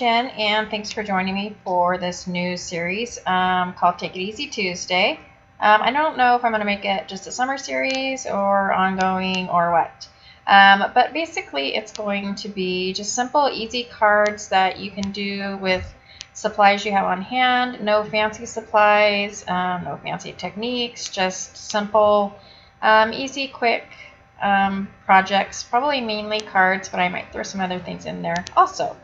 Jen, and thanks for joining me for this new series called Take It Easy Tuesday. I don't know if I'm going to make it just a summer series or ongoing or what. But basically it's going to be just simple, easy cards that you can do with supplies you have on hand. No fancy supplies, no fancy techniques, just simple, easy, quick projects, probably mainly cards, but I might throw some other things in there also.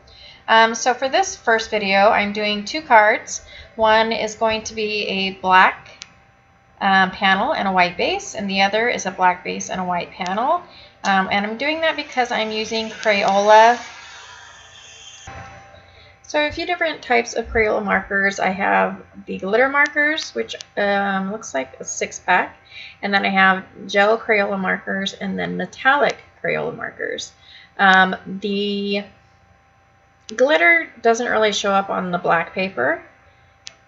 So for this first video, I'm doing two cards. One is going to be a black panel and a white base, and the other is a black base and a white panel. And I'm doing that because I'm using Crayola. So a few different types of Crayola markers. I have the glitter markers, which looks like a 6-pack, and then I have gel Crayola markers and then metallic Crayola markers. The glitter doesn't really show up on the black paper,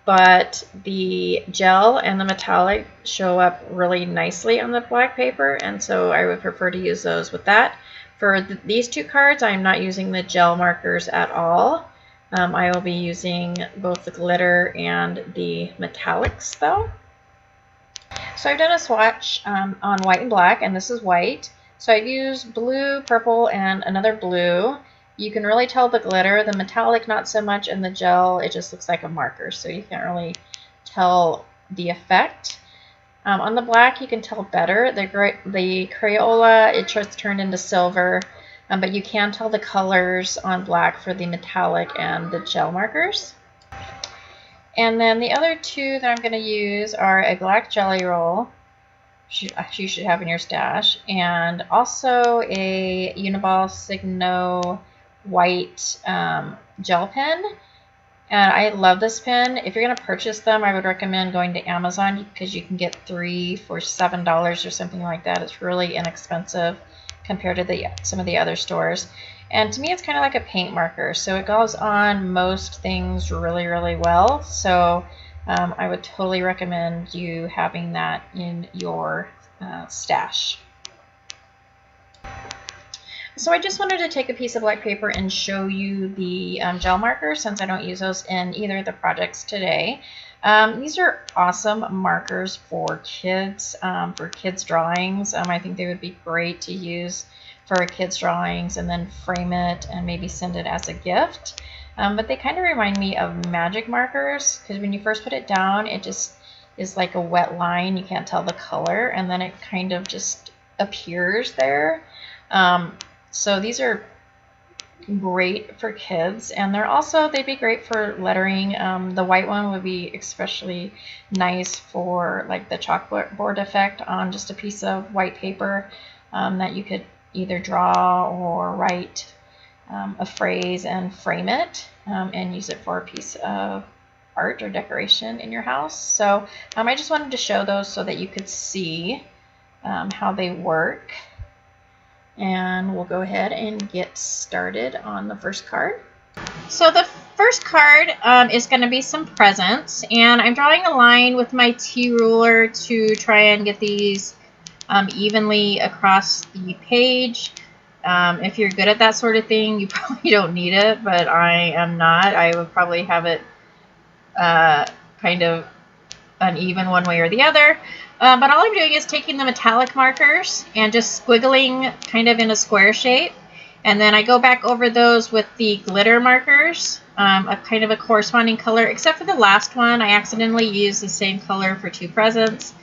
but the gel and the metallic show up really nicely on the black paper, and so I would prefer to use those with that. For these two cards, I'm not using the gel markers at all. I will be using both the glitter and the metallics though. So I've done a swatch on white and black, and this is white. So I've used blue, purple, and another blue. You can really tell the glitter, the metallic not so much, and the gel, it just looks like a marker, so you can't really tell the effect. On the black, you can tell better. The Crayola, it just turned into silver, but you can tell the colors on black for the metallic and the gel markers. And then the other two that I'm going to use are a black jelly roll, you should have in your stash, and also a Uniball Signo white gel pen. And I love this pen. If you're going to purchase them, I would recommend going to Amazon because you can get 3 for $7 or something like that. It's really inexpensive compared to some of the other stores. And to me, it's kind of like a paint marker, so it goes on most things really, really well. So I would totally recommend you having that in your stash. So I just wanted to take a piece of black paper and show you the gel markers, since I don't use those in either of the projects today. These are awesome markers for kids drawings. I think they would be great to use for kids drawings and then frame it and maybe send it as a gift. But they kind of remind me of magic markers, because when you first put it down, it just is like a wet line. You can't tell the color, and then it kind of just appears there. So these are great for kids, and they'd be great for lettering. The white one would be especially nice for like the chalkboard effect on just a piece of white paper that you could either draw or write a phrase and frame it and use it for a piece of art or decoration in your house. So I just wanted to show those so that you could see how they work. And we'll go ahead and get started on the first card. So the first card is going to be some presents, and I'm drawing a line with my T-ruler to try and get these evenly across the page. If you're good at that sort of thing, you probably don't need it, but I am not. I would probably have it kind of uneven one way or the other. But all I'm doing is taking the metallic markers and just squiggling kind of in a square shape. And then I go back over those with the glitter markers, a kind of a corresponding color, except for the last one. I accidentally used the same color for two presents.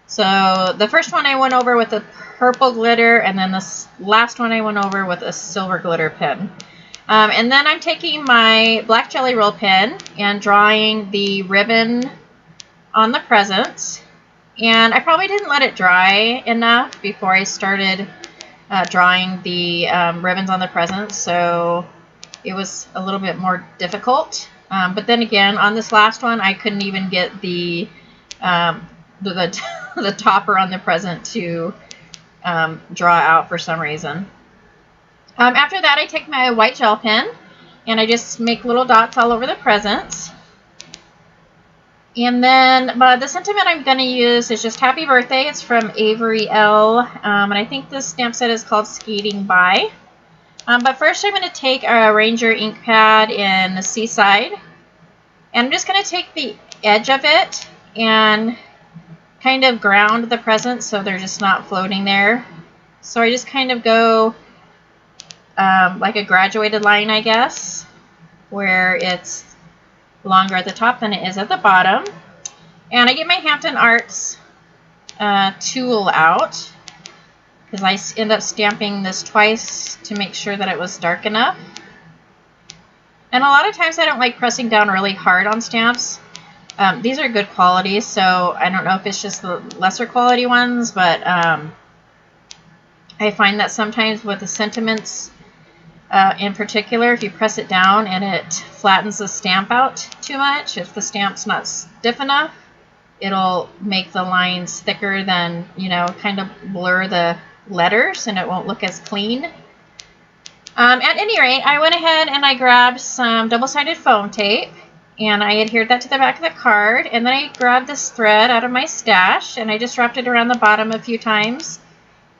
So the first one I went over with a purple glitter, and then the last one I went over with a silver glitter pen. And then I'm taking my black jelly roll pen and drawing the ribbon on the presents. And I probably didn't let it dry enough before I started drawing the ribbons on the presents, so it was a little bit more difficult. But then again, on this last one, I couldn't even get the topper on the present to draw out for some reason. After that, I take my white gel pen and I just make little dots all over the presents. And then the sentiment I'm going to use is just Happy Birthday. It's from Avery L. And I think this stamp set is called Skating By. But first I'm going to take a Ranger ink pad in the Seaside, and I'm just going to take the edge of it and kind of ground the presents so they're just not floating there. So I just kind of go like a graduated line, I guess, where it's longer at the top than it is at the bottom. And I get my Hampton Arts tool out, because I end up stamping this twice to make sure that it was dark enough. And a lot of times I don't like pressing down really hard on stamps. These are good quality, so I don't know if it's just the lesser quality ones, but I find that sometimes with the sentiments in particular, if you press it down and it flattens the stamp out too much, if the stamp's not stiff enough, it'll make the lines thicker than, you know, kind of blur the letters and it won't look as clean. At any rate, I went ahead and I grabbed some double-sided foam tape and I adhered that to the back of the card, and then I grabbed this thread out of my stash and I just wrapped it around the bottom a few times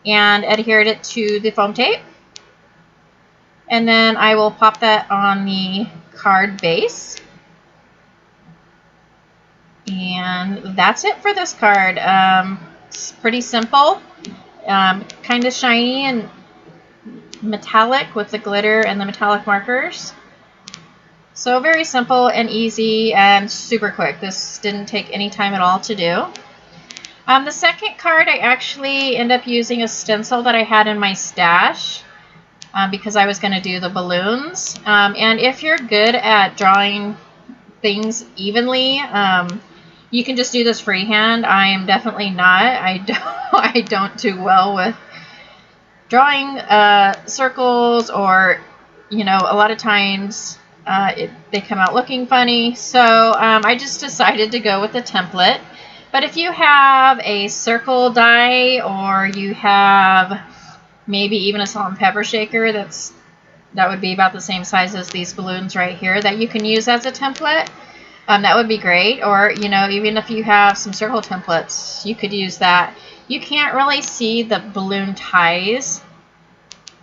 and adhered it to the foam tape. And then I will pop that on the card base. And that's it for this card. It's pretty simple, kind of shiny and metallic with the glitter and the metallic markers. So very simple and easy and super quick. This didn't take any time at all to do. The second card, I actually end up using a stencil that I had in my stash because I was going to do the balloons. And if you're good at drawing things evenly, you can just do this freehand. I am definitely not. I don't do well with drawing circles, or, you know, a lot of times they come out looking funny. So I just decided to go with the template. But if you have a circle die, or you have maybe even a salt and pepper shaker that would be about the same size as these balloons right here that you can use as a template, that would be great. Or, you know, even if you have some circle templates, you could use that. You can't really see the balloon ties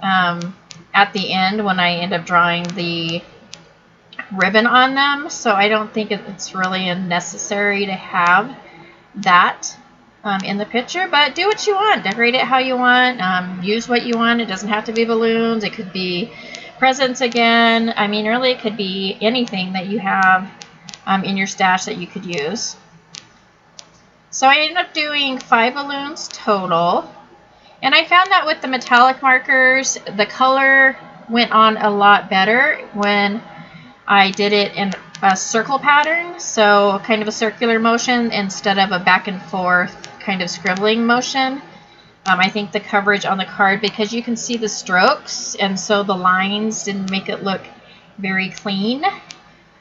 at the end when I end up drawing the ribbon on them, so I don't think it's really necessary to have that in the picture. But do what you want, decorate it how you want, use what you want. It doesn't have to be balloons, it could be presents again. I mean, really it could be anything that you have in your stash that you could use. So I ended up doing 5 balloons total, and I found that with the metallic markers, the color went on a lot better when I did it in a circle pattern, so kind of a circular motion instead of a back and forth kind of scribbling motion. I think the coverage on the card, because you can see the strokes, and so the lines didn't make it look very clean.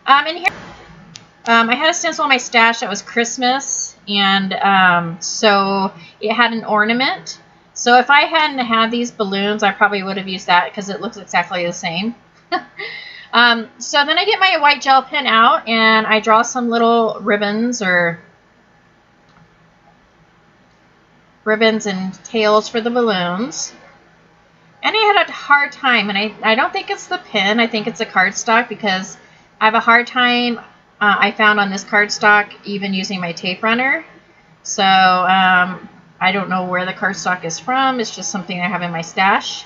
And here I had a stencil in my stash that was Christmas, and so it had an ornament. So if I hadn't had these balloons, I probably would have used that because it looks exactly the same. So then I get my white gel pen out and I draw some little ribbons and tails for the balloons. And I had a hard time, and I don't think it's the pen, I think it's the cardstock, because I have a hard time, I found on this cardstock, even using my tape runner. So I don't know where the cardstock is from, it's just something I have in my stash.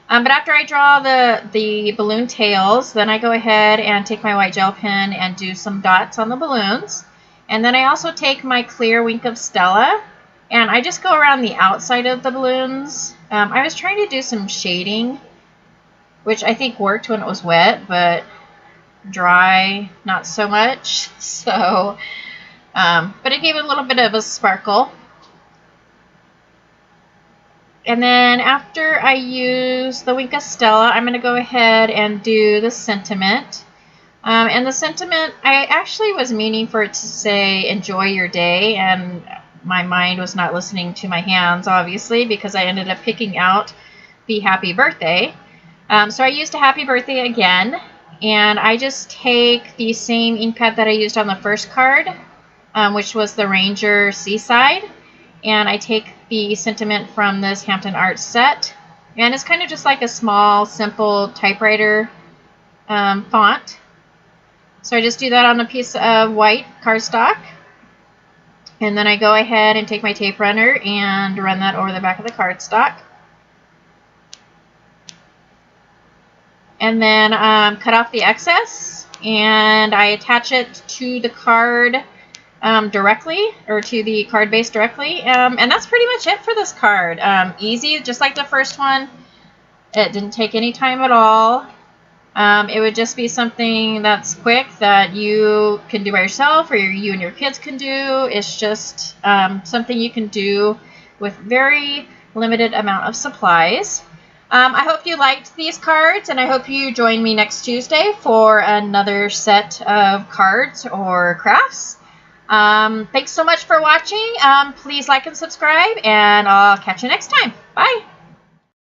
But after I draw the balloon tails, then I go ahead and take my white gel pen and do some dots on the balloons. And then I also take my clear Wink of Stella, and I just go around the outside of the balloons. I was trying to do some shading, which I think worked when it was wet, but dry, not so much. So, but it gave it a little bit of a sparkle. And then after I use the Wink of Stella, I'm going to go ahead and do the sentiment. And the sentiment, I actually was meaning for it to say, enjoy your day, and my mind was not listening to my hands, obviously, because I ended up picking out the happy birthday. So I used a happy birthday again, and I just take the same ink pad that I used on the first card, which was the Ranger Seaside, and I take the sentiment from this Hampton Arts set, And it's kind of just like a small, simple typewriter font. So I just do that on a piece of white cardstock. And then I go ahead and take my tape runner and run that over the back of the cardstock. And then cut off the excess, and I attach it to the card directly, or to the card base directly. And that's pretty much it for this card. Easy, just like the first one. It didn't take any time at all. It would just be something that's quick that you can do by yourself, or you and your kids can do. It's just something you can do with very limited amount of supplies. I hope you liked these cards, and I hope you join me next Tuesday for another set of cards or crafts. Thanks so much for watching. Please like and subscribe, and I'll catch you next time. Bye!